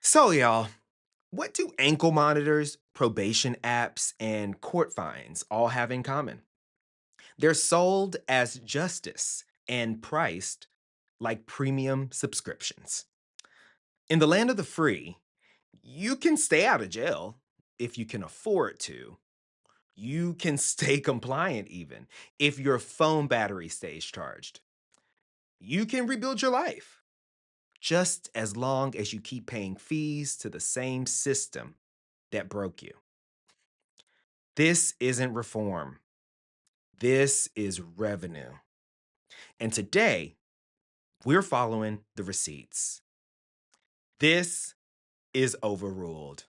So, y'all, what do ankle monitors, probation apps, and court fines all have in common? They're sold as justice and priced like premium subscriptions. In the land of the free, you can stay out of jail if you can afford to. You can stay compliant even if your phone battery stays charged. You can rebuild your life just as long as you keep paying fees to the same system that broke you. This isn't reform. This is revenue. And today, we're following the receipts. This is overruled.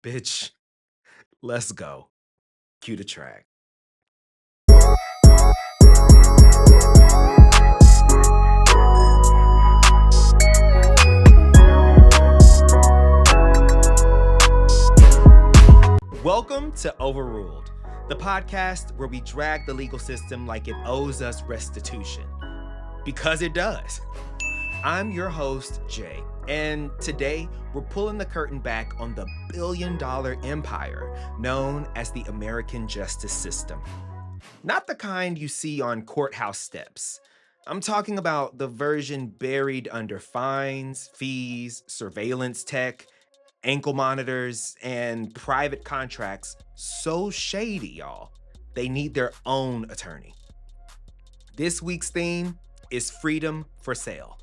Bitch, let's go. Cue the track. Welcome to Overruled, the podcast where we drag the legal system like it owes us restitution. Because it does. I'm your host, Jay, and today we're pulling the curtain back on the billion-dollar empire known as the American justice system. Not the kind you see on courthouse steps. I'm talking about the version buried under fines, fees, surveillance tech, ankle monitors, and private contracts so shady, y'all. They need their own attorney. This week's theme is freedom for sale.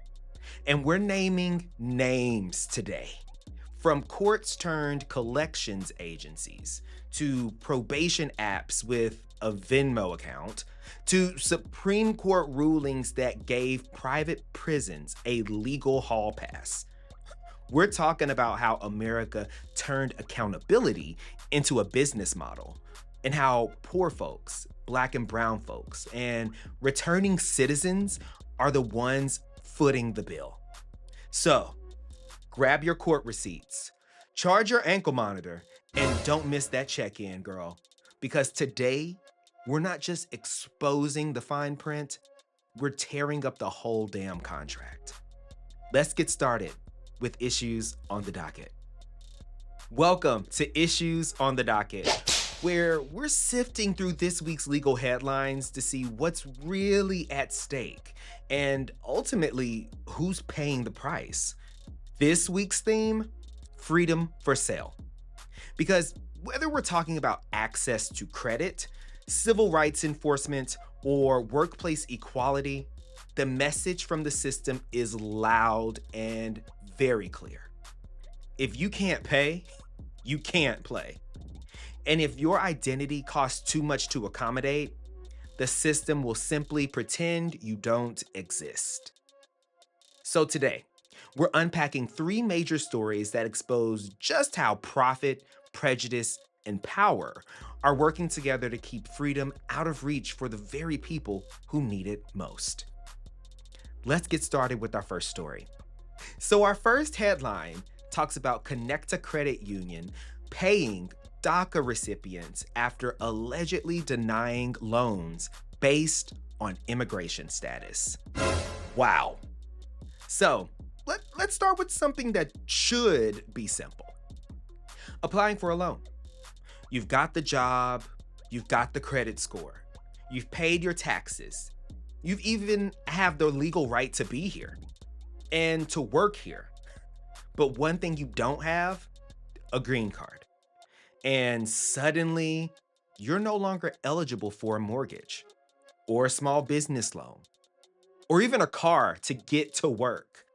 And we're naming names today. From courts turned collections agencies, to probation apps with a Venmo account, to Supreme Court rulings that gave private prisons a legal hall pass. We're talking about how America turned accountability into a business model, and how poor folks, Black and brown folks, and returning citizens are the ones footing the bill. So, grab your court receipts, charge your ankle monitor, and don't miss that check-in, girl. Because today, we're not just exposing the fine print, we're tearing up the whole damn contract. Let's get started with Issues on the Docket. Welcome to Issues on the Docket, where we're sifting through this week's legal headlines to see what's really at stake and ultimately who's paying the price. This week's theme, freedom for sale. Because whether we're talking about access to credit, civil rights enforcement, or workplace equality, the message from the system is loud and very clear. If you can't pay, you can't play. And if your identity costs too much to accommodate, the system will simply pretend you don't exist. So today, we're unpacking three major stories that expose just how profit, prejudice, and power are working together to keep freedom out of reach for the very people who need it most. Let's get started with our first story. So our first headline talks about Connecta Credit Union paying DACA recipients after allegedly denying loans based on immigration status. Wow. So, let's start with something that should be simple. Applying for a loan. You've got the job, you've got the credit score, you've paid your taxes, you've even have the legal right to be here and to work here. But one thing you don't have, a green card. And suddenly, you're no longer eligible for a mortgage or a small business loan or even a car to get to work.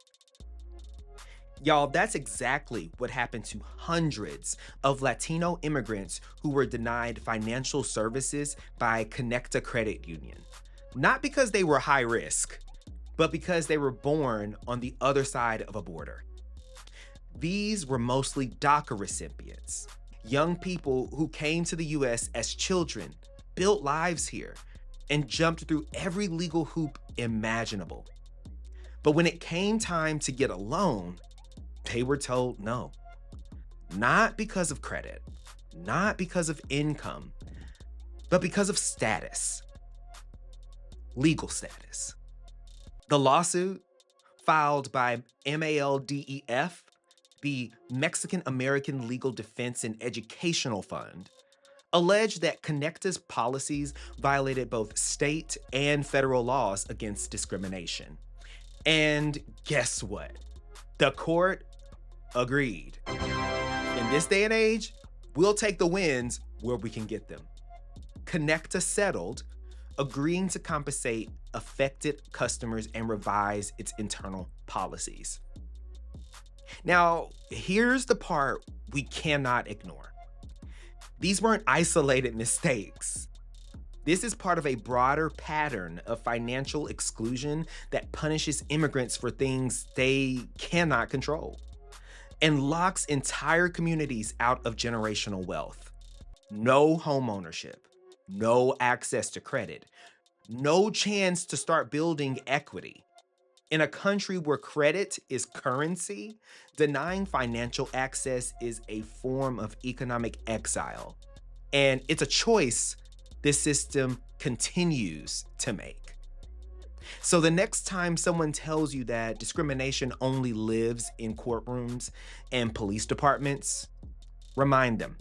Y'all, that's exactly what happened to hundreds of Latino immigrants who were denied financial services by Connecta Credit Union. Not because they were high risk, but because they were born on the other side of a border. These were mostly DACA recipients, young people who came to the US as children, built lives here, and jumped through every legal hoop imaginable. But when it came time to get a loan, they were told no. Not because of credit, not because of income, but because of status. Legal status. The lawsuit, filed by MALDEF, the Mexican American Legal Defense and Educational Fund, alleged that Connecta's policies violated both state and federal laws against discrimination. And guess what? The court agreed. In this day and age, we'll take the wins where we can get them. Connecta settled, agreeing to compensate affected customers and revise its internal policies. Now, here's the part we cannot ignore. These weren't isolated mistakes. This is part of a broader pattern of financial exclusion that punishes immigrants for things they cannot control and locks entire communities out of generational wealth. No home ownership, no access to credit, no chance to start building equity. In a country where credit is currency, denying financial access is a form of economic exile. And it's a choice this system continues to make. So the next time someone tells you that discrimination only lives in courtrooms and police departments, remind them,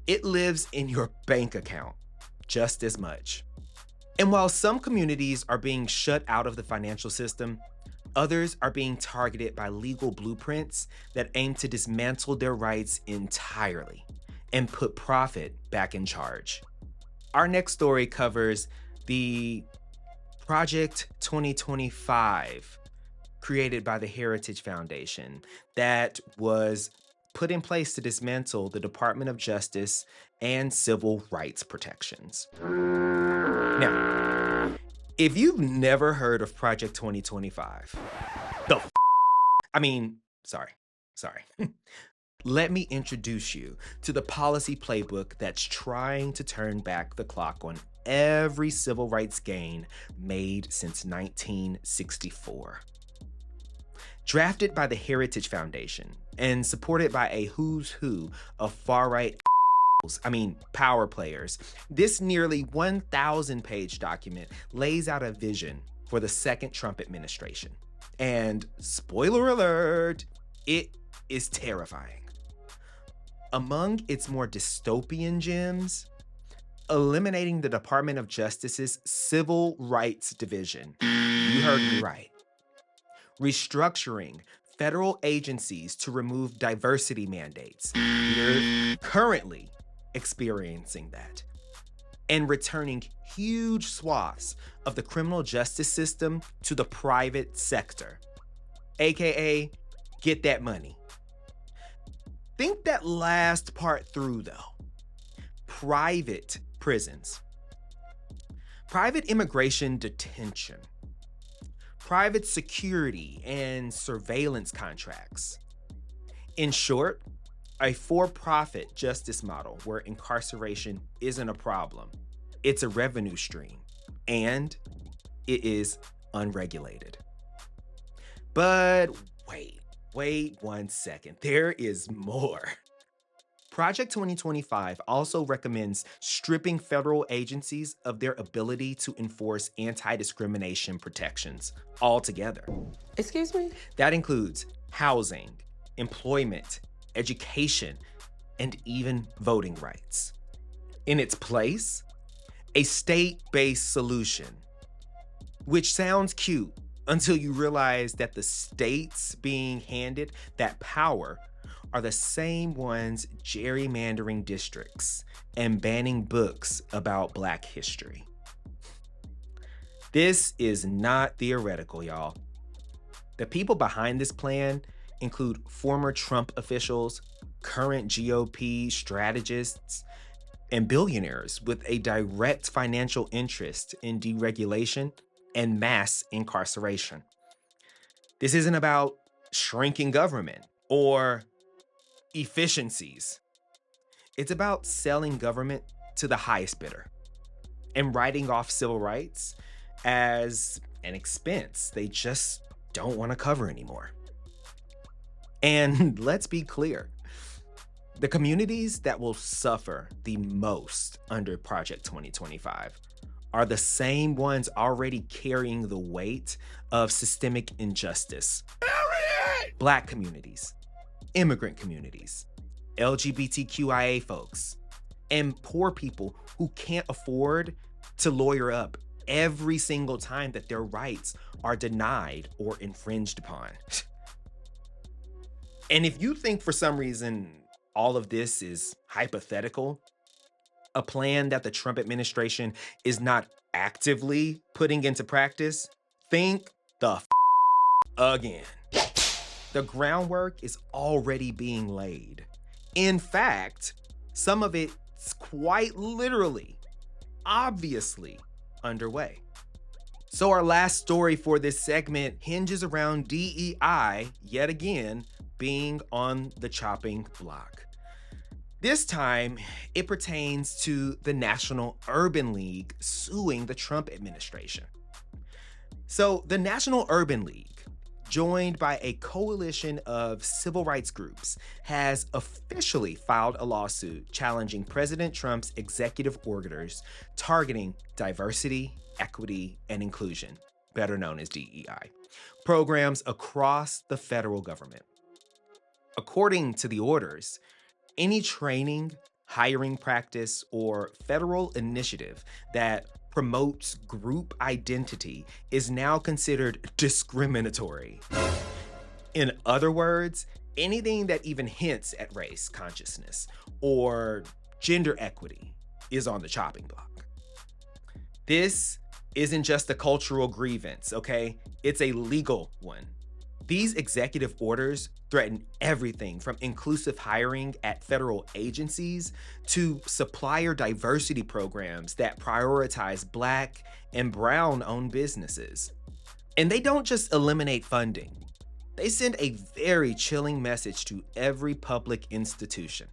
it lives in your bank account just as much. And while some communities are being shut out of the financial system, others are being targeted by legal blueprints that aim to dismantle their rights entirely and put profit back in charge. Our next story covers the Project 2025 created by the Heritage Foundation that was put in place to dismantle the Department of Justice and civil rights protections. Now, if you've never heard of Project 2025, sorry. Let me introduce you to the policy playbook that's trying to turn back the clock on every civil rights gain made since 1964. Drafted by the Heritage Foundation and supported by a who's who of far-right power players, this nearly 1,000-page document lays out a vision for the second Trump administration. And spoiler alert, it is terrifying. Among its more dystopian gems, eliminating the Department of Justice's Civil Rights Division. You heard me right. Restructuring federal agencies to remove diversity mandates. We're currently experiencing that. And returning huge swaths of the criminal justice system to the private sector. AKA, get that money. Think that last part through, though. Private prisons. Private immigration detention. Private security and surveillance contracts. In short, a for-profit justice model where incarceration isn't a problem. It's a revenue stream, and it is unregulated. But wait 1 second. There is more. Project 2025 also recommends stripping federal agencies of their ability to enforce anti-discrimination protections altogether. Excuse me? That includes housing, employment, education, and even voting rights. In its place, a state-based solution, which sounds cute until you realize that the states being handed that power are the same ones gerrymandering districts and banning books about Black history. This is not theoretical, y'all. The people behind this plan include former Trump officials, current GOP strategists, and billionaires with a direct financial interest in deregulation and mass incarceration. This isn't about shrinking government or efficiencies. It's about selling government to the highest bidder and writing off civil rights as an expense they just don't want to cover anymore. And let's be clear, the communities that will suffer the most under Project 2025 are the same ones already carrying the weight of systemic injustice. Black communities, immigrant communities, LGBTQIA folks, and poor people who can't afford to lawyer up every single time that their rights are denied or infringed upon. And if you think for some reason all of this is hypothetical, a plan that the Trump administration is not actively putting into practice, think again. The groundwork is already being laid. In fact, some of it's quite literally, obviously underway. So our last story for this segment hinges around DEI, yet again, being on the chopping block. This time, it pertains to the National Urban League suing the Trump administration. So the National Urban League, joined by a coalition of civil rights groups, has officially filed a lawsuit challenging President Trump's executive orders targeting diversity, equity, and inclusion, better known as DEI, programs across the federal government. According to the orders, any training, hiring practice, or federal initiative that promotes group identity is now considered discriminatory. In other words, anything that even hints at race consciousness or gender equity is on the chopping block. This isn't just a cultural grievance, okay? It's a legal one. These executive orders threaten everything from inclusive hiring at federal agencies to supplier diversity programs that prioritize Black and Brown-owned businesses. And they don't just eliminate funding. They send a very chilling message to every public institution.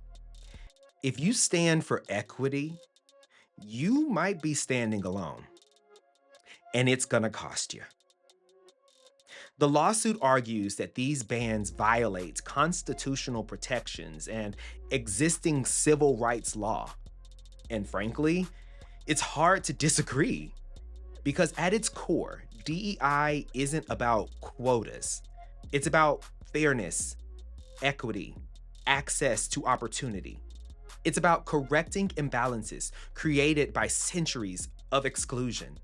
If you stand for equity, you might be standing alone. And it's gonna cost you. The lawsuit argues that these bans violate constitutional protections and existing civil rights law. And frankly, it's hard to disagree because at its core, DEI isn't about quotas. It's about fairness, equity, access to opportunity. It's about correcting imbalances created by centuries of exclusion.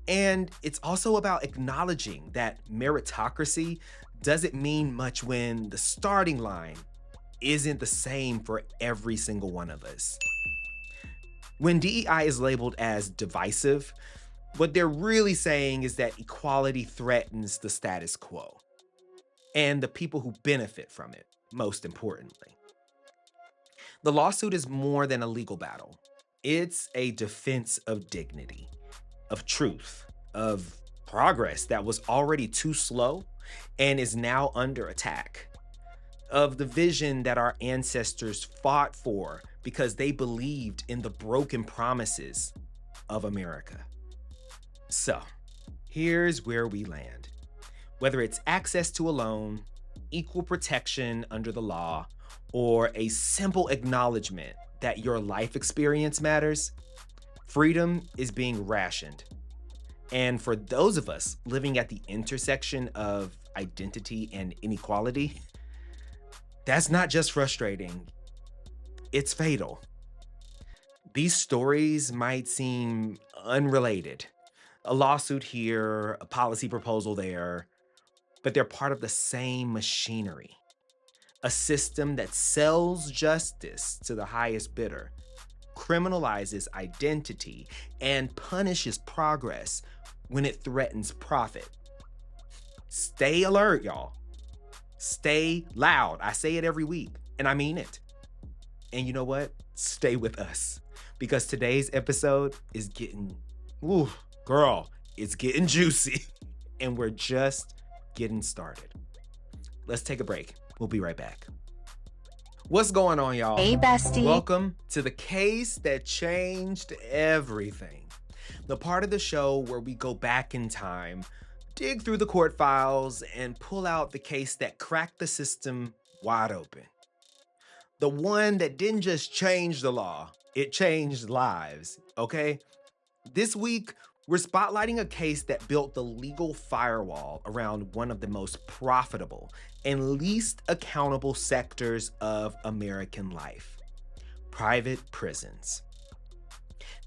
And it's also about acknowledging that meritocracy doesn't mean much when the starting line isn't the same for every single one of us. When DEI is labeled as divisive, what they're really saying is that equality threatens the status quo and the people who benefit from it, most importantly. The lawsuit is more than a legal battle. It's a defense of dignity, of truth, of progress that was already too slow and is now under attack, of the vision that our ancestors fought for because they believed in the broken promises of America. So, here's where we land. Whether it's access to a loan, equal protection under the law, or a simple acknowledgement that your life experience matters, freedom is being rationed. And for those of us living at the intersection of identity and inequality, that's not just frustrating, it's fatal. These stories might seem unrelated. A lawsuit here, a policy proposal there, but they're part of the same machinery. A system that sells justice to the highest bidder, criminalizes identity, and punishes progress when it threatens profit. Stay alert, y'all. Stay loud. I say it every week, and I mean it. And you know what? Stay with us, because today's episode is getting, it's getting juicy, and we're just getting started. Let's take a break. We'll be right back. What's going on, y'all? Hey, bestie. Welcome to the case that changed everything. The part of the show where we go back in time, dig through the court files, and pull out the case that cracked the system wide open. The one that didn't just change the law, it changed lives, okay? This week, We're spotlighting a case that built the legal firewall around one of the most profitable and least accountable sectors of American life: private prisons.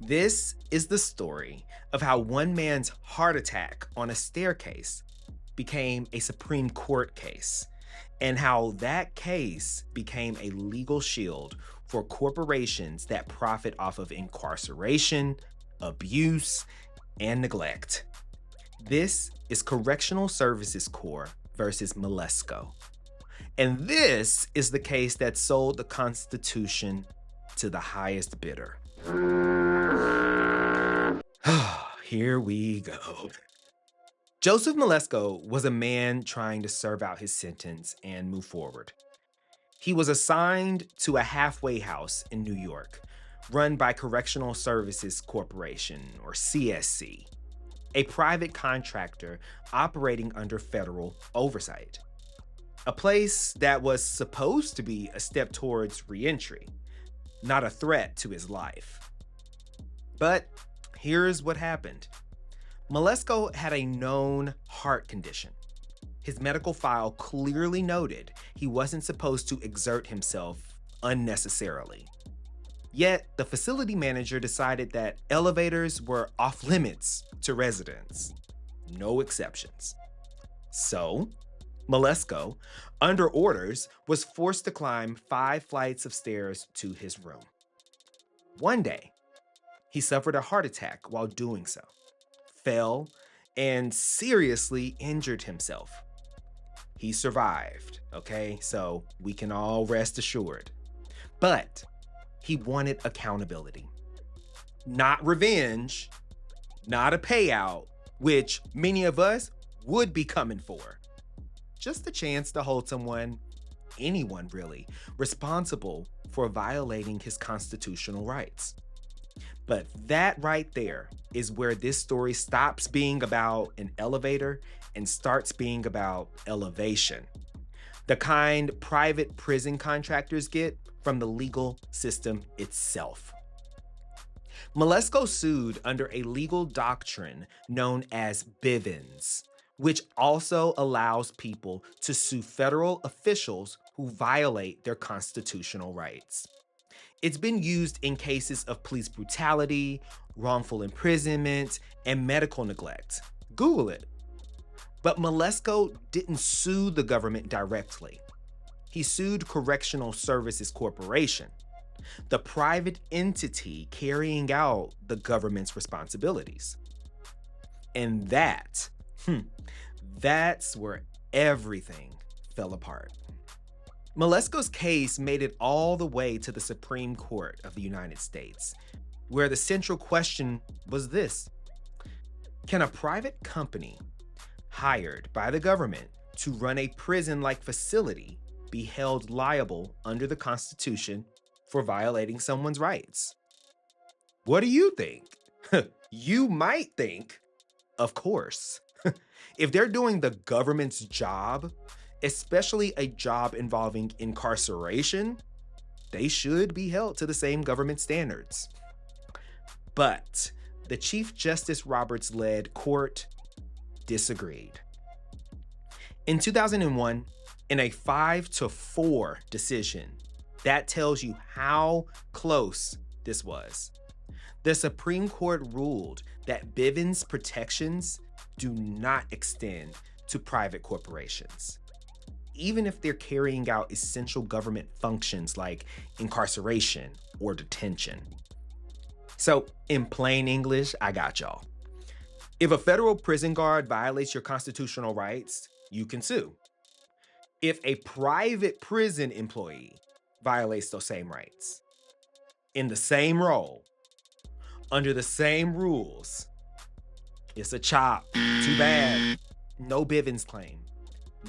This is the story of how one man's heart attack on a staircase became a Supreme Court case, and how that case became a legal shield for corporations that profit off of incarceration, abuse, and neglect. This is Correctional Services Corps versus Malesko. And this is the case that sold the Constitution to the highest bidder. Here we go. Joseph Malesko was a man trying to serve out his sentence and move forward. He was assigned to a halfway house in New York, run by Correctional Services Corporation, or CSC, a private contractor operating under federal oversight. A place that was supposed to be a step towards reentry, not a threat to his life. But here's what happened. Malesko had a known heart condition. His medical file clearly noted he wasn't supposed to exert himself unnecessarily. Yet, the facility manager decided that elevators were off limits to residents. No exceptions. So, Malesko, under orders, was forced to climb 5 flights of stairs to his room. One day, he suffered a heart attack while doing so, fell, and seriously injured himself. He survived, okay? So we can all rest assured. But he wanted accountability. Not revenge, not a payout, which many of us would be coming for. Just a chance to hold someone, anyone really, responsible for violating his constitutional rights. But that right there is where this story stops being about an elevator and starts being about elevation. The kind private prison contractors get from the legal system itself. Malesko sued under a legal doctrine known as Bivens, which also allows people to sue federal officials who violate their constitutional rights. It's been used in cases of police brutality, wrongful imprisonment, and medical neglect. Google it. But Malesko didn't sue the government directly. He sued Correctional Services Corporation, the private entity carrying out the government's responsibilities. And that's where everything fell apart. Malesko's case made it all the way to the Supreme Court of the United States, where the central question was this: can a private company hired by the government to run a prison-like facility be held liable under the Constitution for violating someone's rights? What do you think? You might think, of course. If they're doing the government's job, especially a job involving incarceration, they should be held to the same government standards. But the Chief Justice Roberts-led court disagreed. In 2001, in a 5-4 decision, that tells you how close this was. The Supreme Court ruled that Bivens protections do not extend to private corporations, even if they're carrying out essential government functions like incarceration or detention. So, in plain English, I got y'all. If a federal prison guard violates your constitutional rights, you can sue. If a private prison employee violates those same rights, in the same role, under the same rules, it's a chop. Too bad. No Bivens claim.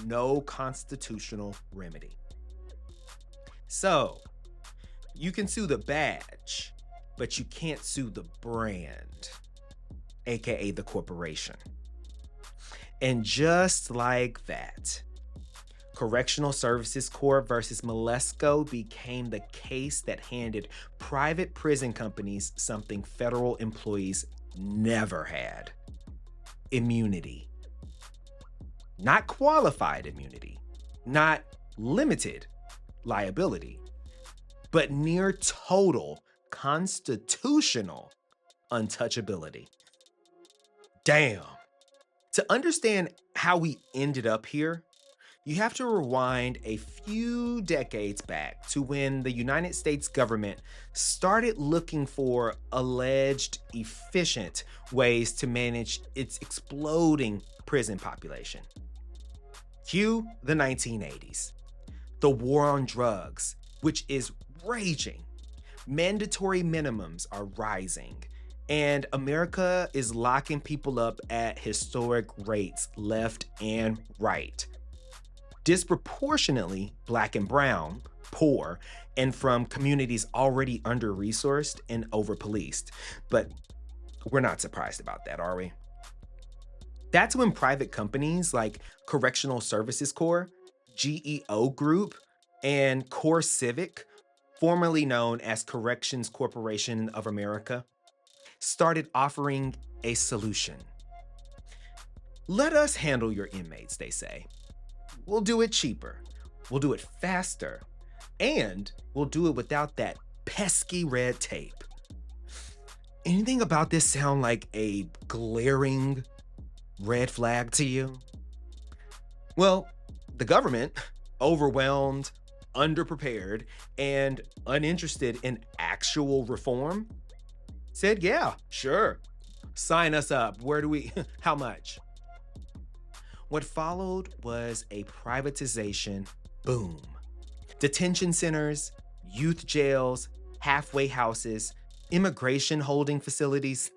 No constitutional remedy. So, you can sue the badge, but you can't sue the brand, aka the corporation. And just like that, Correctional Services Corps versus Malesko became the case that handed private prison companies something federal employees never had: immunity. Not qualified immunity, not limited liability, but near total constitutional untouchability. Damn. To understand how we ended up here, you have to rewind a few decades back to when the United States government started looking for alleged efficient ways to manage its exploding prison population. Cue the 1980s. The war on drugs, which is raging. Mandatory minimums are rising, and America is locking people up at historic rates left and right. Disproportionately Black and brown, poor, and from communities already under-resourced and over-policed. But we're not surprised about that, are we? That's when private companies like Correctional Services Corps, GEO Group, and Core Civic, formerly known as Corrections Corporation of America, started offering a solution. Let us handle your inmates, they say. We'll do it cheaper, we'll do it faster, and we'll do it without that pesky red tape. Anything about this sound like a glaring red flag to you? Well, the government, overwhelmed, underprepared, and uninterested in actual reform, said, yeah, sure, sign us up. How much? What followed was a privatization boom. Detention centers, youth jails, halfway houses, immigration holding facilities,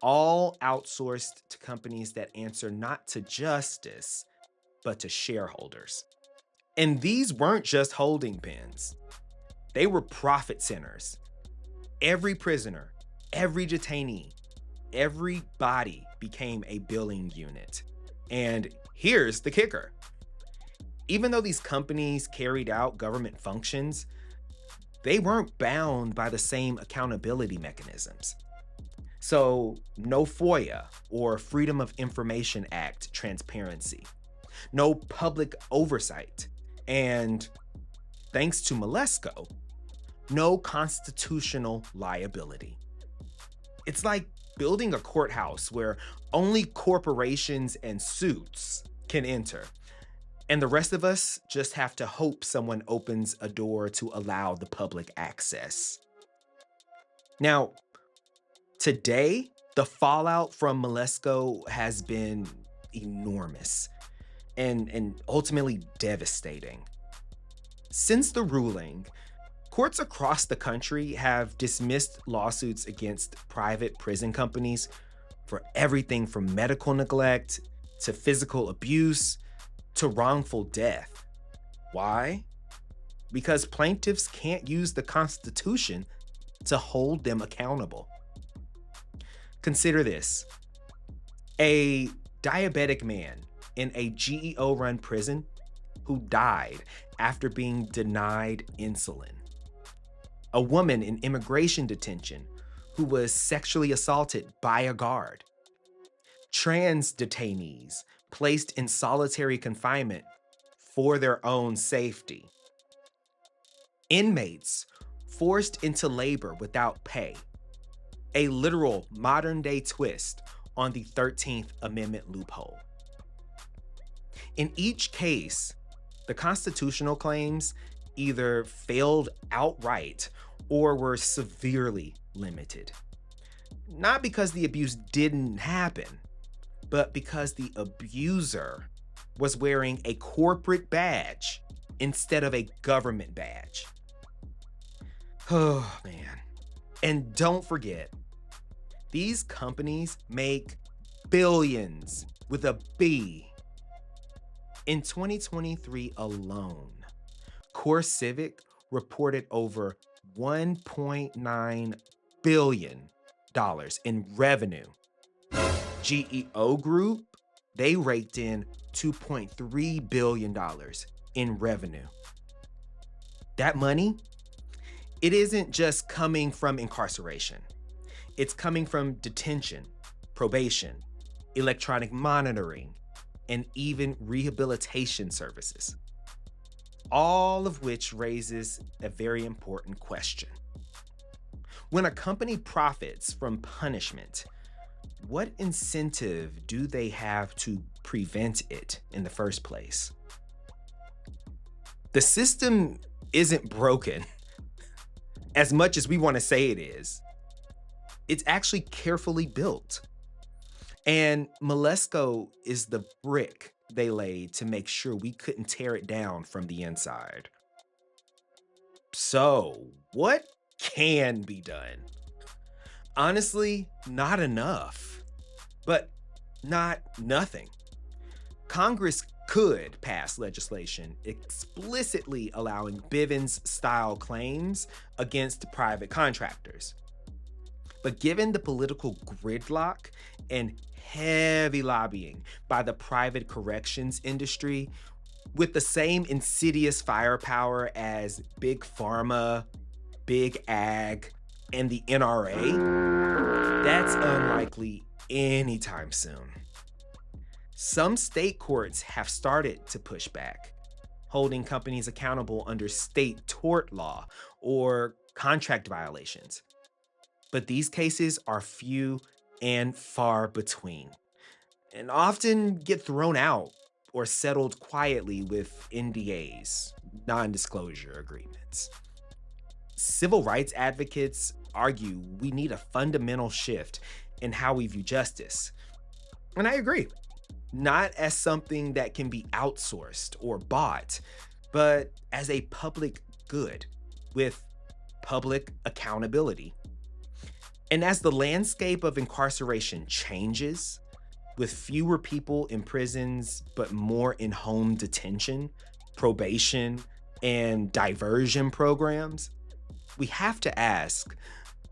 all outsourced to companies that answer not to justice, but to shareholders. And these weren't just holding pens. They were profit centers. Every prisoner, every detainee, every body became a billing unit. And here's the kicker. Even though these companies carried out government functions, they weren't bound by the same accountability mechanisms. So, no FOIA or Freedom of Information Act transparency, no public oversight, and thanks to Malesko, no constitutional liability. It's like building a courthouse where only corporations and suits can enter, and the rest of us just have to hope someone opens a door to allow the public access. Now, today, the fallout from Malesko has been enormous and ultimately devastating. Since the ruling, courts across the country have dismissed lawsuits against private prison companies for everything from medical neglect to physical abuse to wrongful death. Why? Because plaintiffs can't use the Constitution to hold them accountable. Consider this. A diabetic man in a GEO-run prison who died after being denied insulin. A woman in immigration detention who was sexually assaulted by a guard. Trans detainees placed in solitary confinement for their own safety. Inmates forced into labor without pay. A literal modern-day twist on the 13th Amendment loophole. In each case, the constitutional claims either failed outright or were severely limited. Not because the abuse didn't happen, but because the abuser was wearing a corporate badge instead of a government badge. Oh, man. And don't forget, these companies make billions with a B. In 2023 alone, Core Civic reported over $1.9 billion in revenue. GEO Group, they raked in $2.3 billion in revenue. That money, it isn't just coming from incarceration. It's coming from detention, probation, electronic monitoring, and even rehabilitation services. All of which raises a very important question. When a company profits from punishment, what incentive do they have to prevent it in the first place? The system isn't broken as much as we want to say it is. It's actually carefully built. And Malesko is the brick they laid to make sure we couldn't tear it down from the inside. So, what can be done? Honestly, not enough, but not nothing. Congress could pass legislation explicitly allowing Bivens-style claims against private contractors. But given the political gridlock and heavy lobbying by the private corrections industry, with the same insidious firepower as Big Pharma, Big Ag, and the NRA, that's unlikely anytime soon. Some state courts have started to push back, holding companies accountable under state tort law or contract violations. But these cases are few and far between, and often get thrown out or settled quietly with NDAs, non-disclosure agreements. Civil rights advocates argue we need a fundamental shift in how we view justice. And I agree. Not as something that can be outsourced or bought, but as a public good with public accountability. And as the landscape of incarceration changes, with fewer people in prisons but more in home detention, probation, and diversion programs, we have to ask,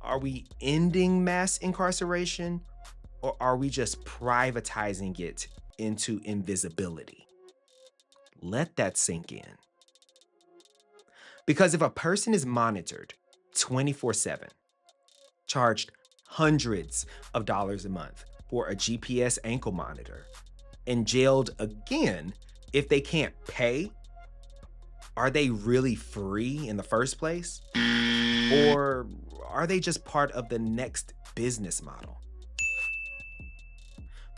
are we ending mass incarceration, or are we just privatizing it into invisibility? Let that sink in. Because if a person is monitored 24/7, charged hundreds of dollars a month for a GPS ankle monitor, and jailed again if they can't pay, are they really free in the first place? Or are they just part of the next business model?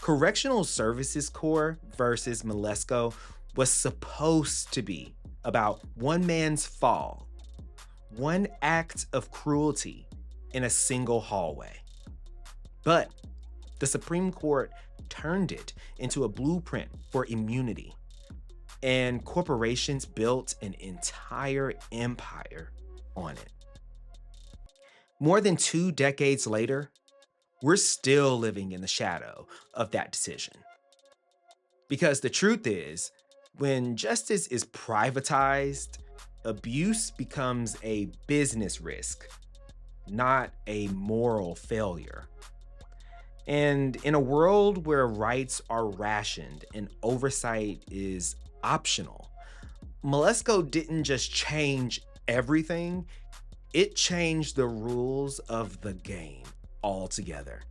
Correctional Services Corps versus Malesko was supposed to be about one man's fall, one act of cruelty in a single hallway. But the Supreme Court turned it into a blueprint for immunity, and corporations built an entire empire on it. More than 2 decades later, we're still living in the shadow of that decision. Because the truth is, when justice is privatized, abuse becomes a business risk, not a moral failure. And in a world where rights are rationed and oversight is optional, Malesko didn't just change everything, it changed the rules of the game altogether.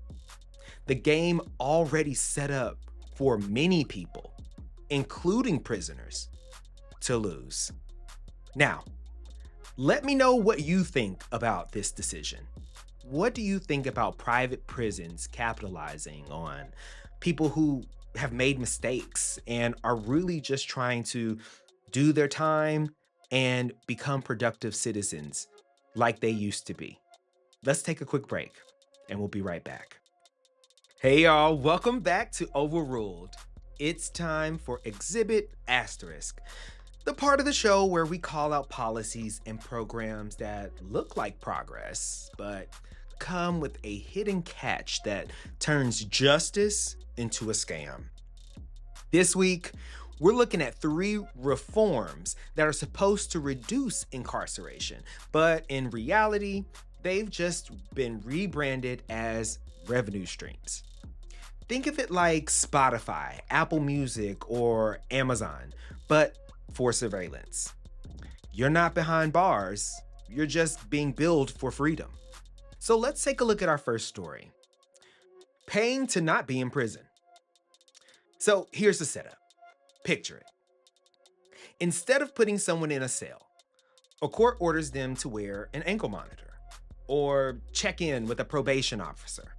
The game already set up for many people, including prisoners, to lose. Now, let me know what you think about this decision. What do you think about private prisons capitalizing on people who have made mistakes and are really just trying to do their time and become productive citizens like they used to be? Let's take a quick break and we'll be right back. Hey y'all, welcome back to Overruled. It's time for Exhibit Asterisk, the part of the show where we call out policies and programs that look like progress, but come with a hidden catch that turns justice into a scam. This week, we're looking at 3 reforms that are supposed to reduce incarceration, but in reality, they've just been rebranded as revenue streams. Think of it like Spotify, Apple Music, or Amazon, but for surveillance. You're not behind bars, you're just being billed for freedom. So let's take a look at our first story. Paying to not be in prison. So here's the setup. Picture it. Instead of putting someone in a cell, a court orders them to wear an ankle monitor, or check in with a probation officer,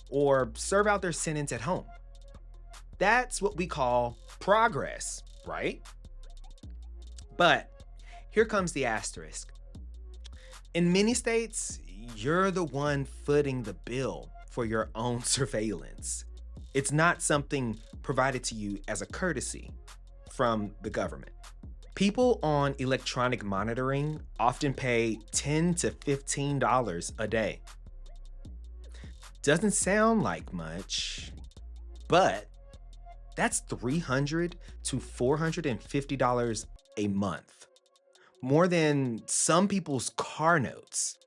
or serve out their sentence at home. That's what we call progress, right? But here comes the asterisk. In many states, you're the one footing the bill for your own surveillance. It's not something provided to you as a courtesy from the government. People on electronic monitoring often pay $10 to $15 a day. Doesn't sound like much, but that's $300 to $450 a month. More than some people's car notes,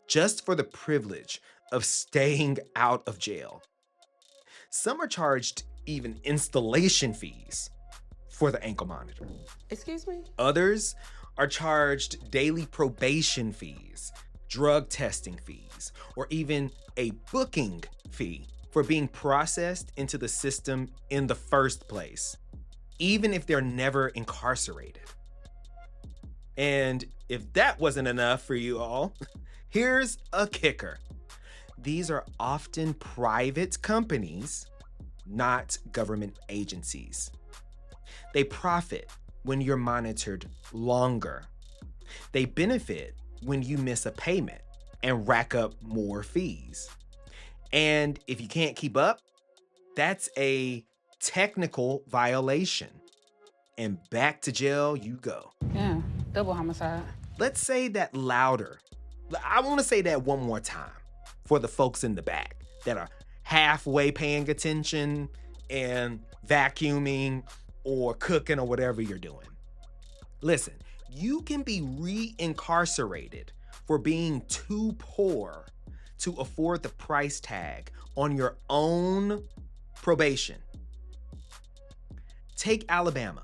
just for the privilege of staying out of jail. Some are charged even installation fees for the ankle monitor. Excuse me? Others are charged daily probation fees, drug testing fees, or even a booking fee for being processed into the system in the first place, even if they're never incarcerated. And if that wasn't enough for you all, here's a kicker. These are often private companies, not government agencies. They profit when you're monitored longer. They benefit when you miss a payment and rack up more fees. And if you can't keep up, that's a technical violation. And back to jail you go. Yeah, double homicide. Let's say that louder. I want to say that one more time for the folks in the back that are halfway paying attention and vacuuming or cooking or whatever you're doing. Listen, you can be reincarcerated for being too poor to afford the price tag on your own probation. Take Alabama,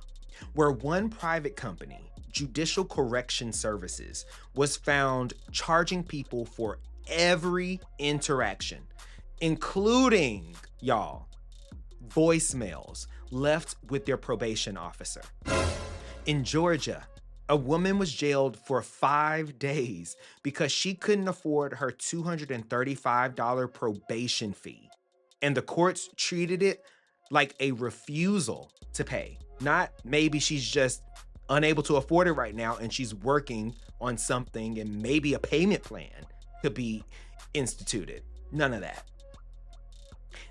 where one private company, Judicial Correction Services, was found charging people for every interaction, including, y'all, voicemails left with their probation officer. In Georgia, a woman was jailed for 5 days because she couldn't afford her $235 probation fee. And the courts treated it like a refusal to pay. Not maybe she's just unable to afford it right now and she's working on something and maybe a payment plan could be instituted. None of that.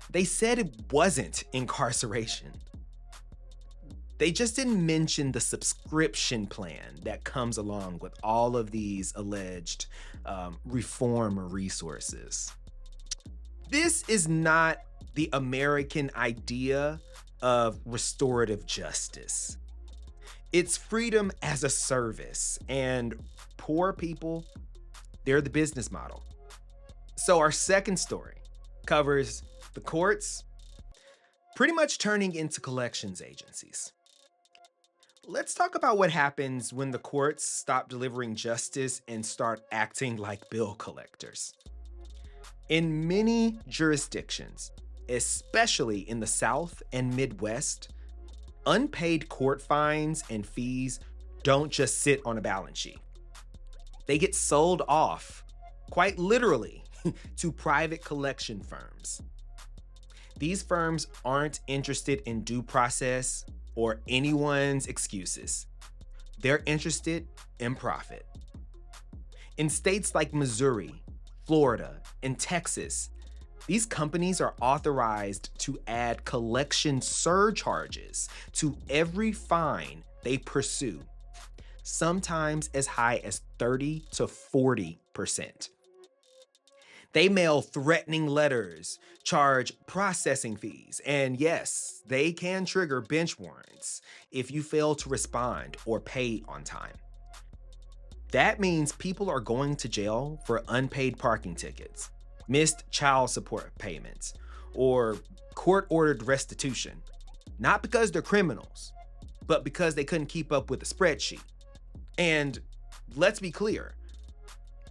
They said it wasn't incarceration. They just didn't mention the subscription plan that comes along with all of these alleged reform resources. This is not the American idea of restorative justice. It's freedom as a service, and poor people, they're the business model. So our second story covers the courts pretty much turning into collections agencies. Let's talk about what happens when the courts stop delivering justice and start acting like bill collectors. In many jurisdictions, especially in the South and Midwest, unpaid court fines and fees don't just sit on a balance sheet. They get sold off, quite literally, to private collection firms. These firms aren't interested in due process or anyone's excuses. They're interested in profit. In states like Missouri, Florida, and Texas, these companies are authorized to add collection surcharges to every fine they pursue, sometimes as high as 30 to 40%. They mail threatening letters, charge processing fees, and yes, they can trigger bench warrants if you fail to respond or pay on time. That means people are going to jail for unpaid parking tickets, missed child support payments, or court-ordered restitution, not because they're criminals, but because they couldn't keep up with the spreadsheet. And let's be clear,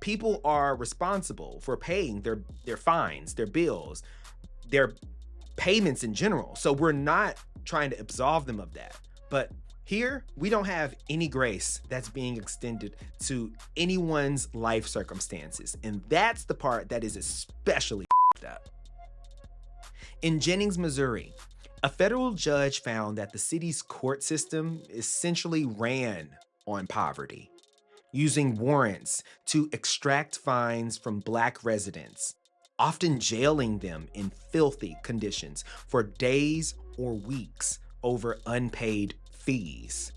People are responsible for paying their fines, their bills, their payments in general. So we're not trying to absolve them of that. But here, we don't have any grace that's being extended to anyone's life circumstances. And that's the part that is especially up. In Jennings, Missouri, a federal judge found that the city's court system essentially ran on poverty, using warrants to extract fines from Black residents, often jailing them in filthy conditions for days or weeks over unpaid fees.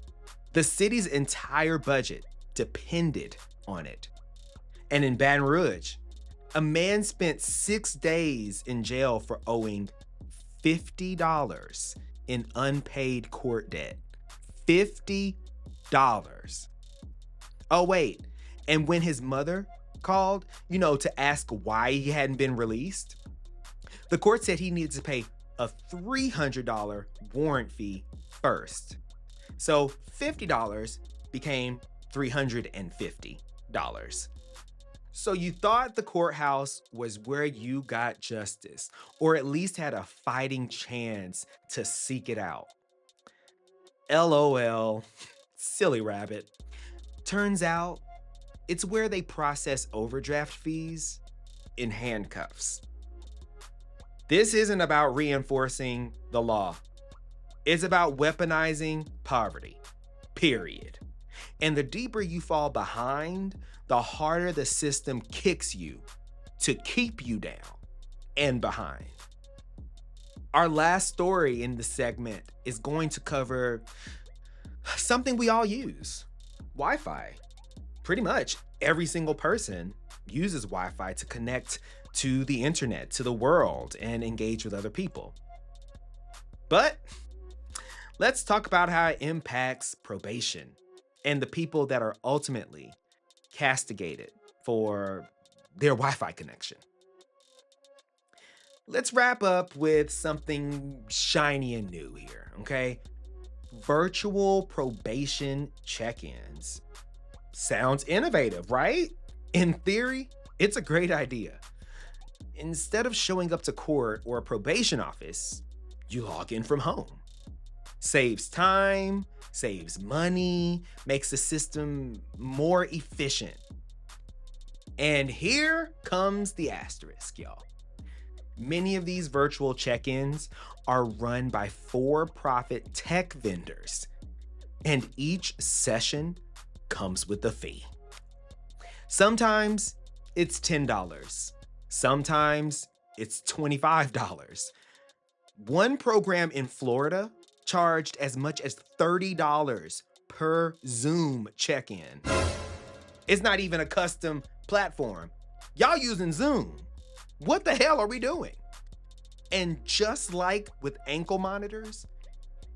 The city's entire budget depended on it. And in Baton Rouge, a man spent 6 days in jail for owing $50 in unpaid court debt. $50. Oh, wait. And when his mother called, to ask why he hadn't been released, the court said he needed to pay a $300 warrant fee first. So $50 became $350. So you thought the courthouse was where you got justice, or at least had a fighting chance to seek it out. LOL, silly rabbit. Turns out, it's where they process overdraft fees in handcuffs. This isn't about reinforcing the law. It's about weaponizing poverty, period. And the deeper you fall behind, the harder the system kicks you to keep you down and behind. Our last story in the segment is going to cover something we all use: Wi-Fi. Pretty much every single person uses Wi-Fi to connect to the internet, to the world, and engage with other people. But let's talk about how it impacts probation and the people that are ultimately castigated for their Wi-Fi connection. Let's wrap up with something shiny and new here, okay? Virtual probation check-ins. Sounds innovative, right? In theory, it's a great idea. Instead of showing up to court or a probation office, you log in from home. Saves time, saves money, makes the system more efficient. And here comes the asterisk, y'all. Many of these virtual check-ins are run by for-profit tech vendors, and each session comes with a fee. Sometimes it's $10. Sometimes it's $25. One program in Florida charged as much as $30 per Zoom check-in. It's not even a custom platform. Y'all using Zoom. What the hell are we doing? And just like with ankle monitors,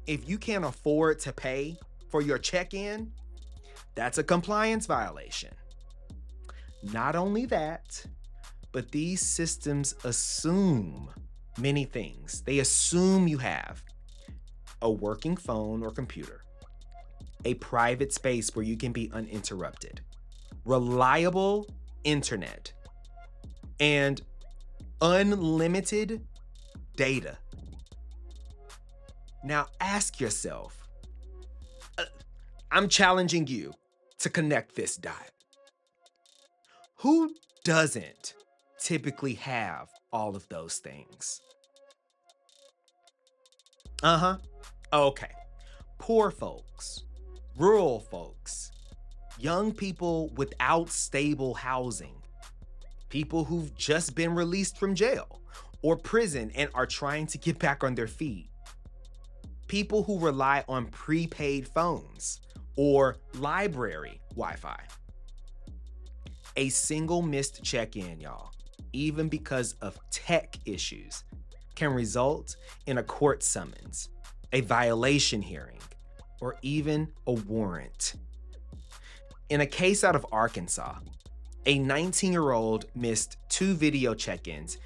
if you can't afford to pay for your check-in, that's a compliance violation. Not only that, but these systems assume many things. They assume you have a working phone or computer, a private space where you can be uninterrupted, reliable internet, and unlimited data. Now ask yourself, I'm challenging you to connect this dot. Who doesn't typically have all of those things? Okay. Poor folks, rural folks, young people without stable housing, people who've just been released from jail or prison and are trying to get back on their feet, people who rely on prepaid phones or library Wi-Fi. A single missed check-in, y'all, even because of tech issues, can result in a court summons, a violation hearing, or even a warrant. In a case out of Arkansas, a 19-year-old missed 2 video check-ins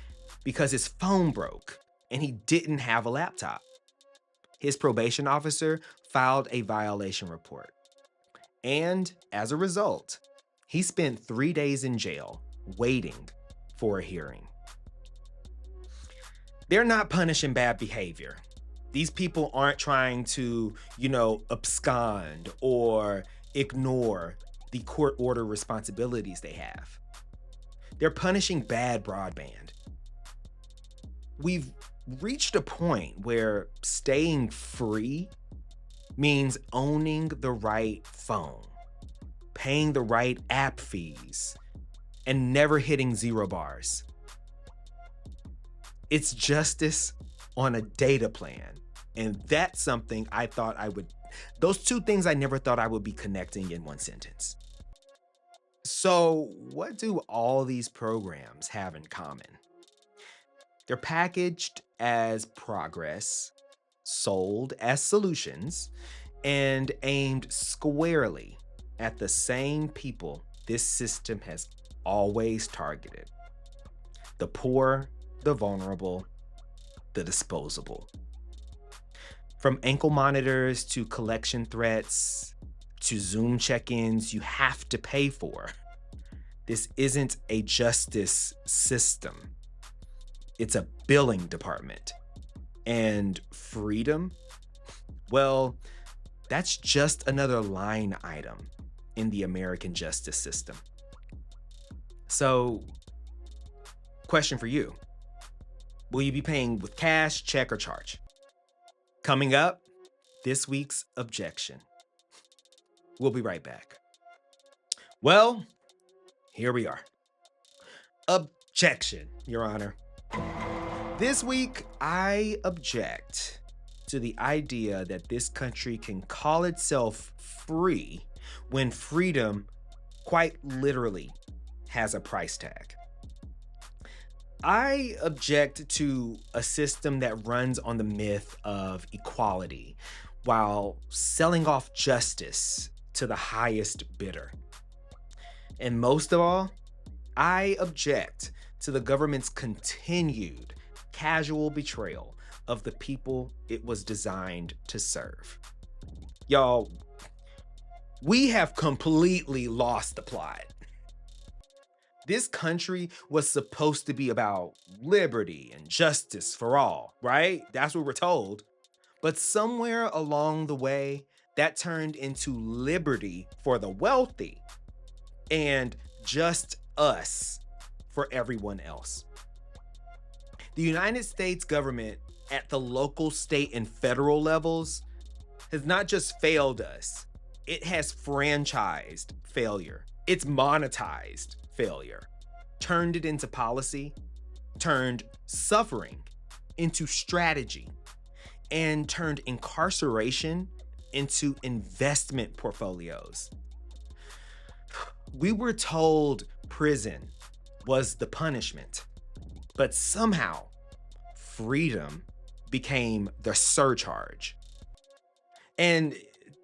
because his phone broke and he didn't have a laptop. His probation officer filed a violation report. And as a result, He spent 3 days in jail waiting for a hearing. They're not punishing bad behavior. These people aren't trying to, abscond or ignore the court order responsibilities they have. They're punishing bad broadband. We've reached a point where staying free means owning the right phone, paying the right app fees, and never hitting 0 bars. It's justice on a data plan. And that's something those two things I never thought I would be connecting in one sentence. So, what do all these programs have in common? They're packaged as progress, sold as solutions, and aimed squarely at the same people this system has always targeted: the poor, the vulnerable, the disposable. From ankle monitors to collection threats to Zoom check-ins you have to pay for. This isn't a justice system. It's a billing department. And freedom? Well, that's just another line item in the American justice system. So, question for you. Will you be paying with cash, check, or charge? Coming up, this week's objection. We'll be right back. Well, here we are. Objection, Your Honor. This week, I object to the idea that this country can call itself free when freedom quite literally has a price tag. I object to a system that runs on the myth of equality while selling off justice to the highest bidder. And most of all, I object to the government's continued casual betrayal of the people it was designed to serve. Y'all, we have completely lost the plot. This country was supposed to be about liberty and justice for all, right? That's what we're told. But somewhere along the way, that turned into liberty for the wealthy and just us for everyone else. The United States government at the local, state, and federal levels has not just failed us, it has franchised failure. It's monetized failure, turned it into policy, turned suffering into strategy, and turned incarceration into investment portfolios. We were told prison was the punishment, but somehow freedom became the surcharge. And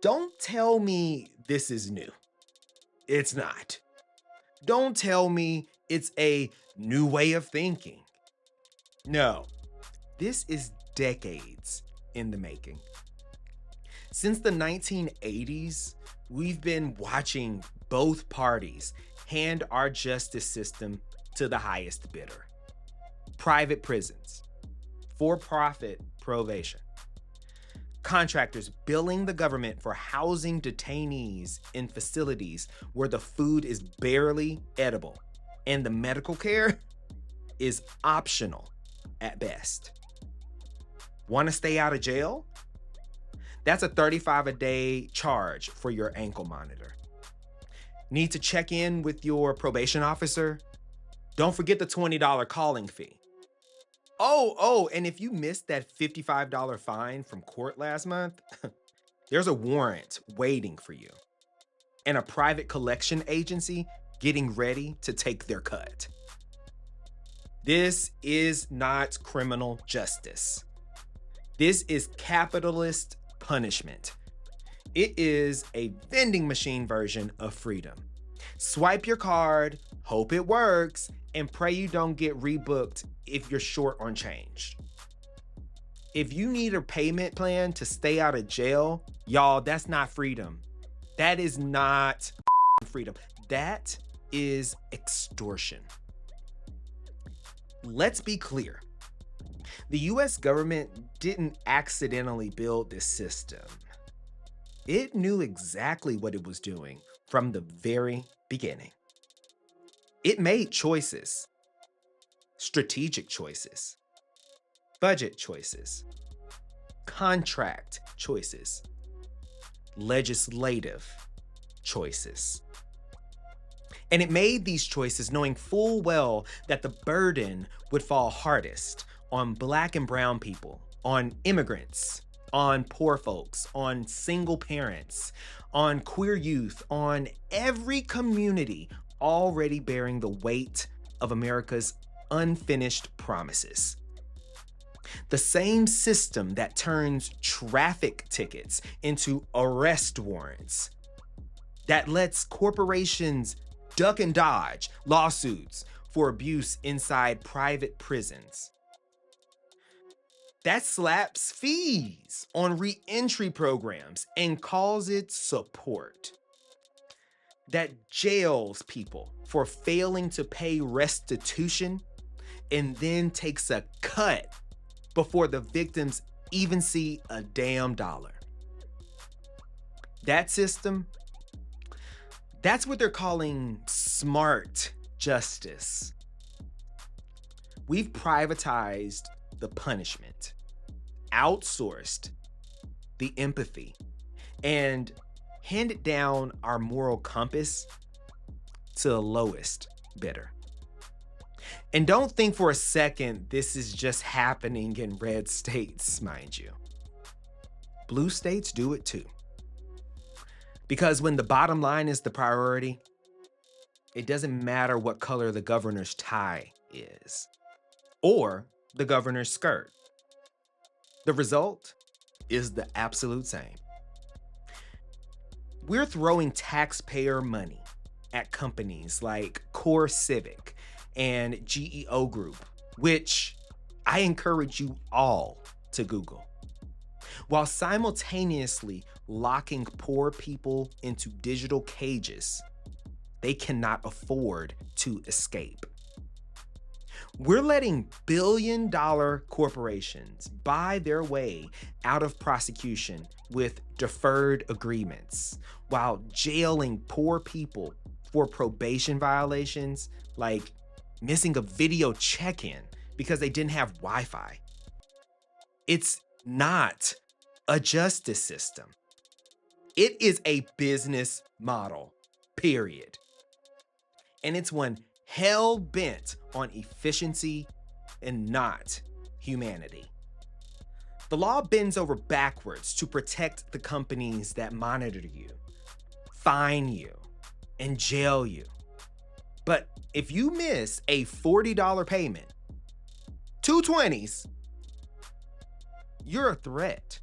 don't tell me this is new. It's not. Don't tell me it's a new way of thinking. No, this is decades in the making. Since the 1980s, we've been watching both parties hand our justice system to the highest bidder. Private prisons, for-profit probation, contractors billing the government for housing detainees in facilities where the food is barely edible and the medical care is optional at best. Want to stay out of jail? That's a $35 a day charge for your ankle monitor. Need to check in with your probation officer? Don't forget the $20 calling fee. Oh, and if you missed that $55 fine from court last month, there's a warrant waiting for you and a private collection agency getting ready to take their cut. This is not criminal justice. This is capitalist punishment. It is a vending machine version of freedom. Swipe your card, hope it works, and pray you don't get rebooked if you're short on change. If you need a payment plan to stay out of jail, y'all, that's not freedom. That is not and freedom. That is extortion. Let's be clear. The US government didn't accidentally build this system. It knew exactly what it was doing from the very beginning. It made choices, strategic choices, budget choices, contract choices, legislative choices. And it made these choices knowing full well that the burden would fall hardest on Black and brown people, on immigrants, on poor folks, on single parents, on queer youth, on every community already bearing the weight of America's unfinished promises. The same system that turns traffic tickets into arrest warrants, that lets corporations duck and dodge lawsuits for abuse inside private prisons, that slaps fees on re-entry programs and calls it support, that jails people for failing to pay restitution and then takes a cut before the victims even see a damn dollar. That system, that's what they're calling smart justice. We've privatized the punishment, outsourced the empathy, and handed down our moral compass to the lowest bidder. And don't think for a second this is just happening in red states, mind you. Blue states do it too. Because when the bottom line is the priority, it doesn't matter what color the governor's tie is or the governor's skirt. The result is the absolute same. We're throwing taxpayer money at companies like Core Civic and GEO Group, which I encourage you all to Google, while simultaneously locking poor people into digital cages they cannot afford to escape. We're letting billion-dollar corporations buy their way out of prosecution with deferred agreements while jailing poor people for probation violations like missing a video check-in because they didn't have Wi-Fi. It's not a justice system. It is a business model, period. And it's one hell-bent on efficiency and not humanity. The law bends over backwards to protect the companies that monitor you, fine you, and jail you. But if you miss a $40 payment, 220s, you're a threat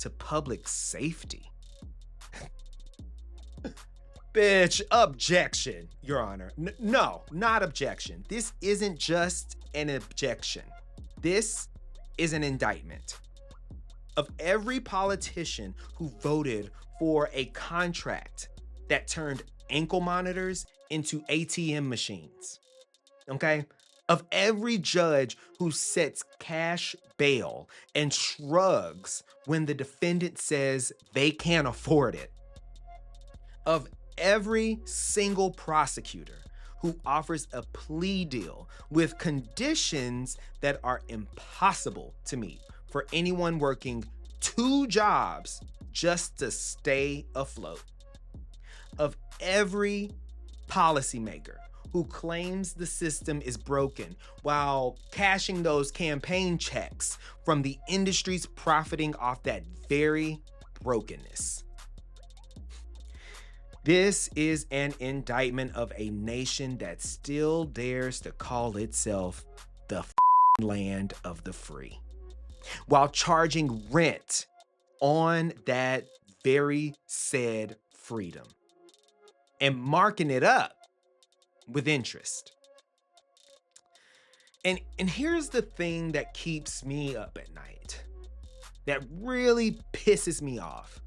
to public safety. Bitch, objection, Your Honor. No, not objection. This isn't just an objection. This is an indictment of every politician who voted for a contract that turned ankle monitors into ATM machines. Okay? Of every judge who sets cash bail and shrugs when the defendant says they can't afford it. Of every single prosecutor who offers a plea deal with conditions that are impossible to meet for anyone working 2 jobs just to stay afloat. Of every policymaker who claims the system is broken while cashing those campaign checks from the industries profiting off that very brokenness. This is an indictment of a nation that still dares to call itself the land of the free, while charging rent on that very said freedom and marking it up with interest. And here's the thing that keeps me up at night, that really pisses me off.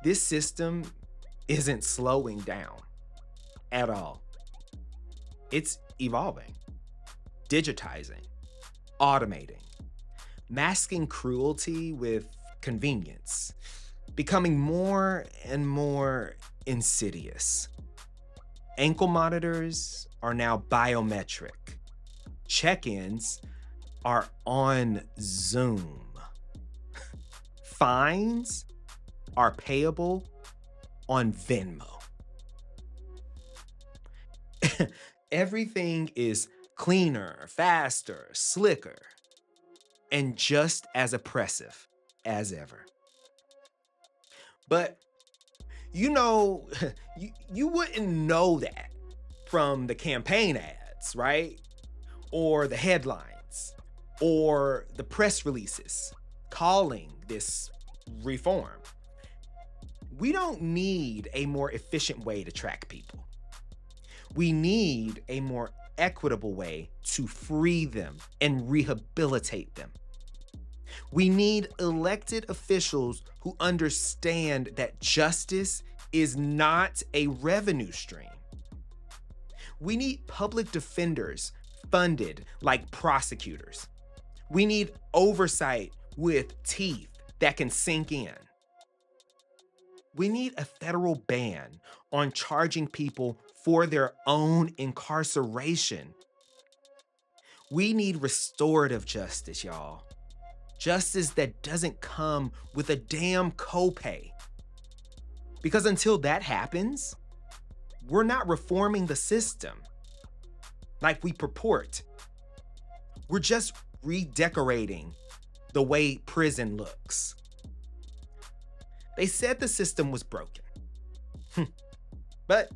This system isn't slowing down at all. It's evolving, digitizing, automating, masking cruelty with convenience, becoming more and more insidious. Ankle monitors are now biometric. Check-ins are on Zoom. Fines are payable on Venmo. Everything is cleaner, faster, slicker, and just as oppressive as ever. But you know, you wouldn't know that from the campaign ads, right? Or the headlines, or the press releases calling this reform. We don't need a more efficient way to track people. We need a more equitable way to free them and rehabilitate them. We need elected officials who understand that justice is not a revenue stream. We need public defenders funded like prosecutors. We need oversight with teeth that can sink in. We need a federal ban on charging people for their own incarceration. We need restorative justice, y'all. Justice that doesn't come with a damn copay. Because until that happens, we're not reforming the system like we purport. We're just redecorating the way prison looks. They said the system was broken. But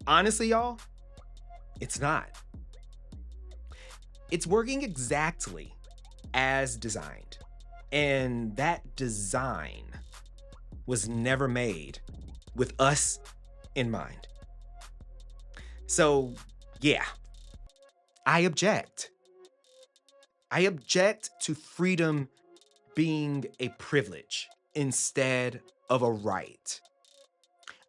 honestly, y'all, it's not. It's working exactly as designed. And that design was never made with us in mind. So, yeah, I object. I object to freedom being a privilege instead of a right.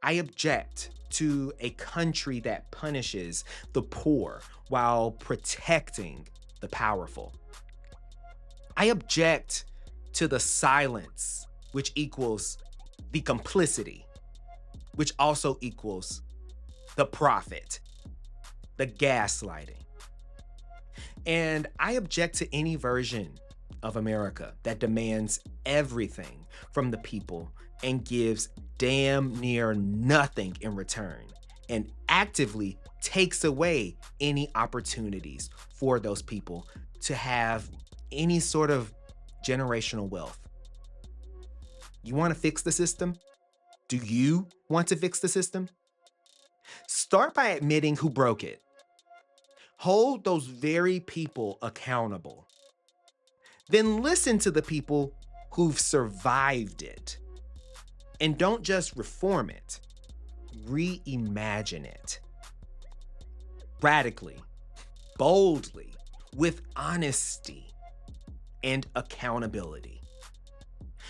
I object to a country that punishes the poor while protecting the powerful. I object to the silence, which equals the complicity, which also equals the profit, the gaslighting. And I object to any version of America that demands everything from the people and gives damn near nothing in return and actively takes away any opportunities for those people to have any sort of generational wealth. You want to fix the system? Do you want to fix the system? Start by admitting who broke it. Hold those very people accountable. Then listen to the people who've survived it. And don't just reform it, reimagine it. Radically, boldly, with honesty and accountability.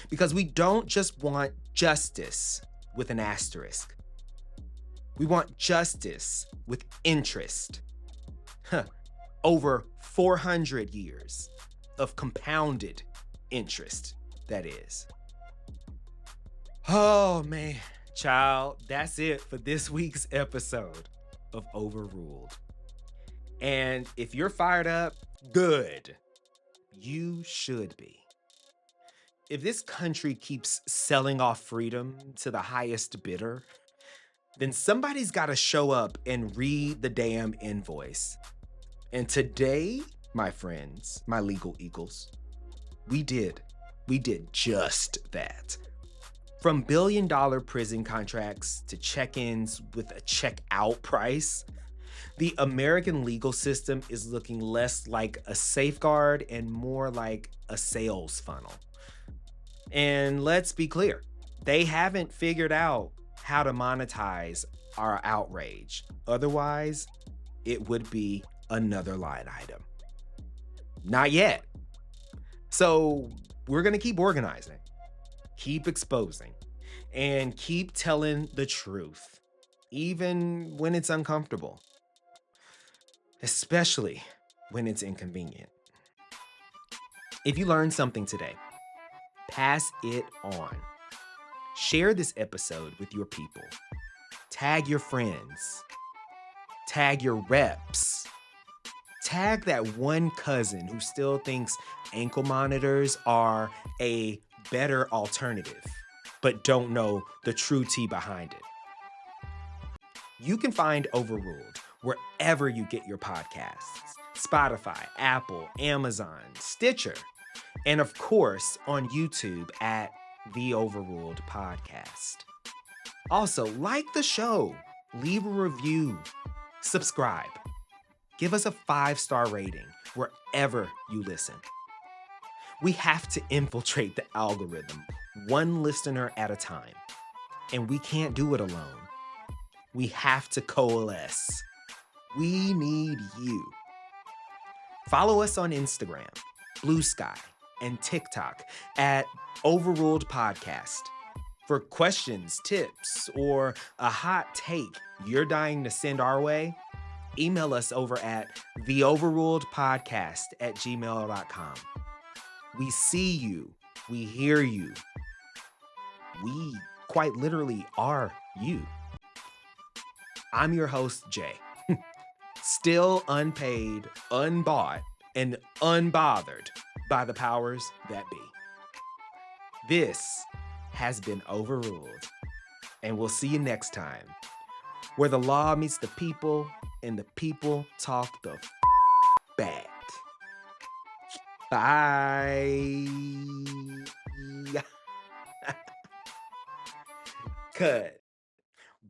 Because we don't just want justice with an asterisk. We want justice with interest. Over 400 years of compounded interest, that is. Oh man, child, that's it for this week's episode of Overruled. And if you're fired up, good. You should be. If this country keeps selling off freedom to the highest bidder, then somebody's got to show up and read the damn invoice. And today, my friends, my legal eagles, we did just that. From billion-dollar prison contracts to check-ins with a check-out price, the American legal system is looking less like a safeguard and more like a sales funnel. And let's be clear, they haven't figured out how to monetize our outrage. Otherwise, it would be another line item. Not yet. So we're going to keep organizing, keep exposing, and keep telling the truth, even when it's uncomfortable, especially when it's inconvenient. If you learned something today, pass it on. Share this episode with your people. Tag your friends. Tag your reps. Tag that one cousin who still thinks ankle monitors are a better alternative, but don't know the true tea behind it. You can find Overruled wherever you get your podcasts: Spotify, Apple, Amazon, Stitcher, and of course on YouTube at The Overruled Podcast. Also, like the show, leave a review, subscribe, give us a 5-star rating wherever you listen. We have to infiltrate the algorithm one listener at a time, and we can't do it alone. We have to coalesce. We need you. Follow us on Instagram, Blue Sky, and TikTok at Overruled Podcast. For questions, tips, or a hot take you're dying to send our way, email us over at theoverruledpodcast@gmail.com. We see you. We hear you. We quite literally are you. I'm your host, Jay. Still unpaid, unbought, and unbothered by the powers that be. This has been Overruled, and we'll see you next time, where the law meets the people and the people talk the back. Bye. Cut.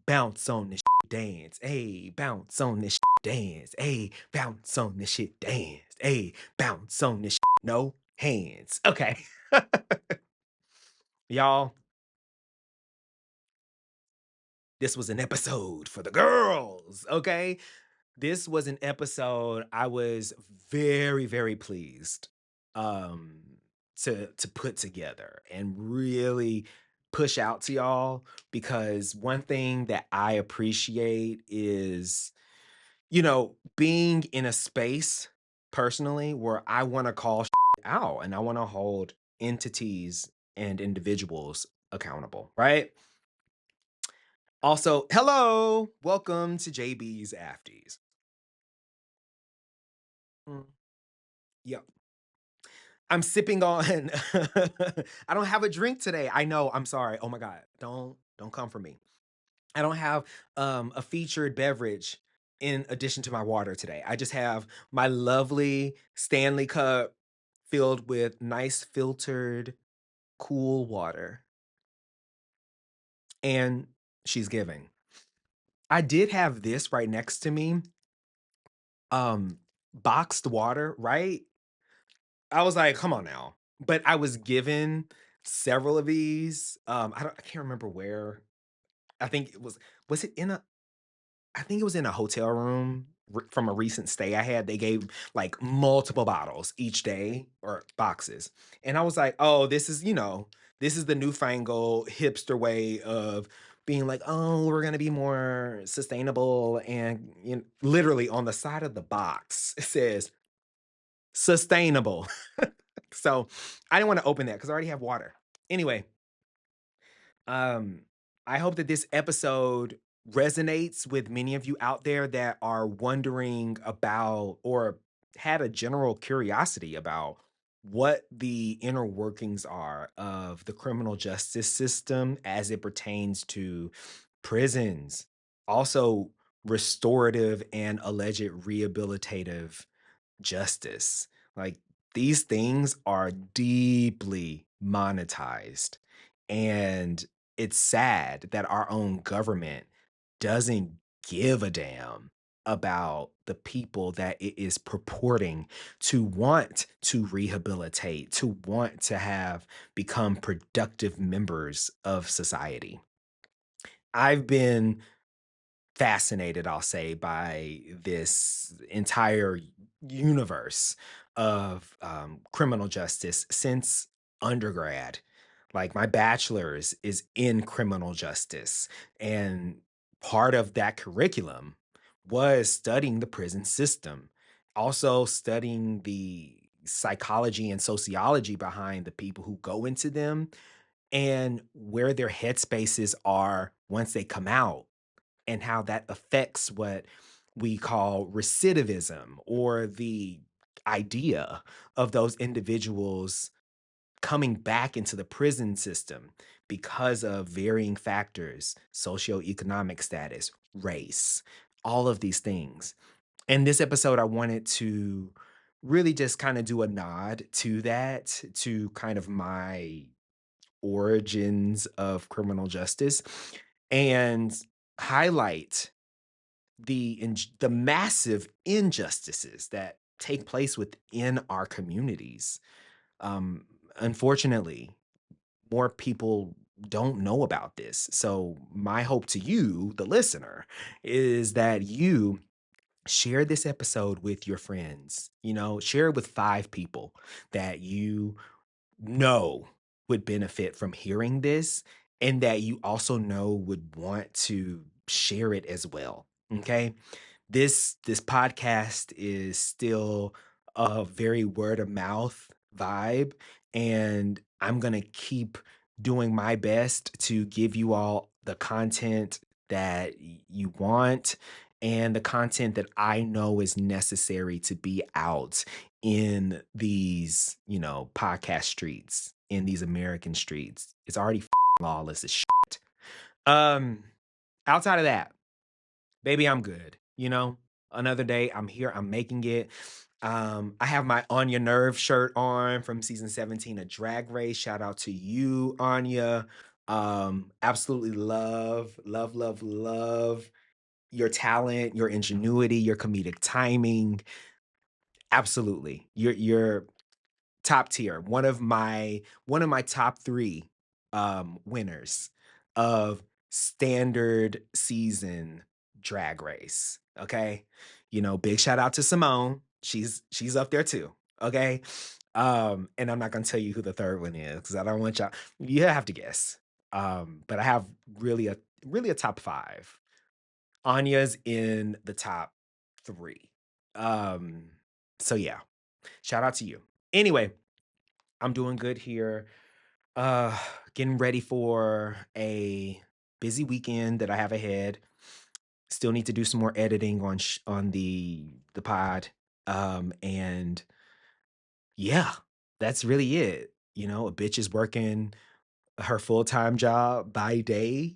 Bounce on this dance. Hey, bounce on this dance. Hey, bounce on this shit dance. Hey, bounce on this no hands. Okay. Y'all, this was an episode for the girls, okay? This was an episode I was very, very pleased um to put together and really push out to y'all, because one thing that I appreciate is, being in a space personally where I want to call out and I want to hold entities and individuals accountable, right? Also, hello, welcome to JB's Afties. Mm, Yep. I'm sipping on I don't have a drink today. I know, I'm sorry. Oh my God. Don't come for me. I don't have a featured beverage in addition to my water today. I just have my lovely Stanley cup filled with nice filtered cool water. And she's giving. I did have this right next to me. Boxed water, right? I was like, come on now. But I was given several of these. I can't remember where. I think it was it in a I think it was in a hotel room from a recent stay I had. They gave like multiple bottles each day or boxes. And I was like, oh, this is the newfangled hipster way of being like, oh, we're going to be more sustainable. And literally on the side of the box, it says sustainable. So I didn't want to open that because I already have water. Anyway, um, I hope that this episode resonates with many of you out there that are wondering about or had a general curiosity about what the inner workings are of the criminal justice system as it pertains to prisons, also restorative and alleged rehabilitative justice. Like, these things are deeply monetized. And it's sad that our own government doesn't give a damn about the people that it is purporting to want to rehabilitate, to want to have become productive members of society. I've been fascinated, I'll say, by this entire universe of criminal justice since undergrad. Like my bachelor's is in criminal justice. And part of that curriculum was studying the prison system, also studying the psychology and sociology behind the people who go into them and where their headspaces are once they come out and how that affects what we call recidivism or the idea of those individuals coming back into the prison system because of varying factors, socioeconomic status, race, all of these things. In this episode, I wanted to really just kind of do a nod to that, to kind of my origins of criminal justice and highlight the massive injustices that take place within our communities. Um, Unfortunately, more people don't know about this. So, my hope to you, the listener, is that you share this episode with your friends. Share it with 5 people that you know would benefit from hearing this and that you also know would want to share it as well. Okay? This podcast is still a very word of mouth vibe, and I'm going to keep doing my best to give you all the content that you want and the content that I know is necessary to be out in these, podcast streets, in these American streets. It's already lawless as shit. Um Outside of that, baby, I'm good. Another day, I'm here, I'm making it. I have my Anya Nerve shirt on from season 17 of Drag Race. Shout out to you, Anya. Absolutely love your talent, your ingenuity, your comedic timing. Absolutely. You're top tier. One of my top 3 winners of standard season Drag Race, okay? Big shout out to Simone. She's up there too, okay? And I'm not gonna tell you who the third one is because I don't want y'all you have to guess. But I have really a top 5. Anya's in the top 3. Um, so yeah, shout out to you. Anyway, I'm doing good here. Uh Getting ready for a busy weekend that I have ahead. Still need to do some more editing on the pod. And yeah, that's really it. A bitch is working her full-time job by day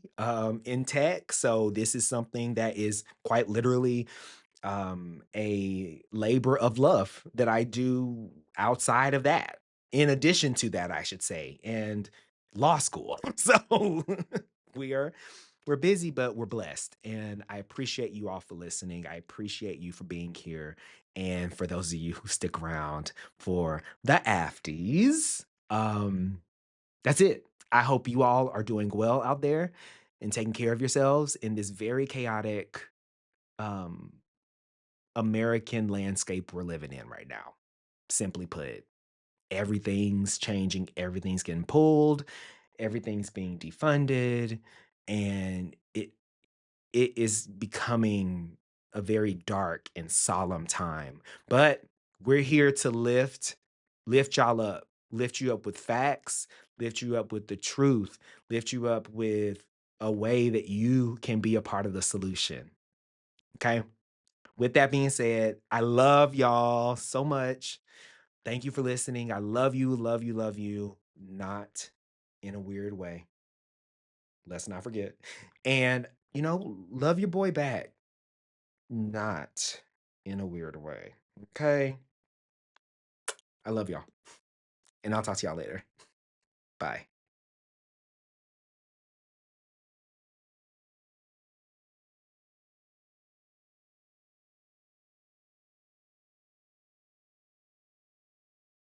in tech. So this is something that is quite literally a labor of love that I do outside of that. In addition to that, I should say, and law school. So we are we're busy, but we're blessed. And I appreciate you all for listening. I appreciate you for being here. And for those of you who stick around for the afties, that's it. I hope you all are doing well out there and taking care of yourselves in this very chaotic um American landscape we're living in right now. Simply put, everything's changing, everything's getting pulled, everything's being defunded, and it is becoming a very dark and solemn time. But we're here to lift y'all up, lift you up with facts, lift you up with the truth, lift you up with a way that you can be a part of the solution. Okay? With that being said, I love y'all so much. Thank you for listening. I love you, love you, love you. Not in a weird way. Let's not forget. And, love your boy back. Not in a weird way. Okay? I love y'all. And I'll talk to y'all later. Bye.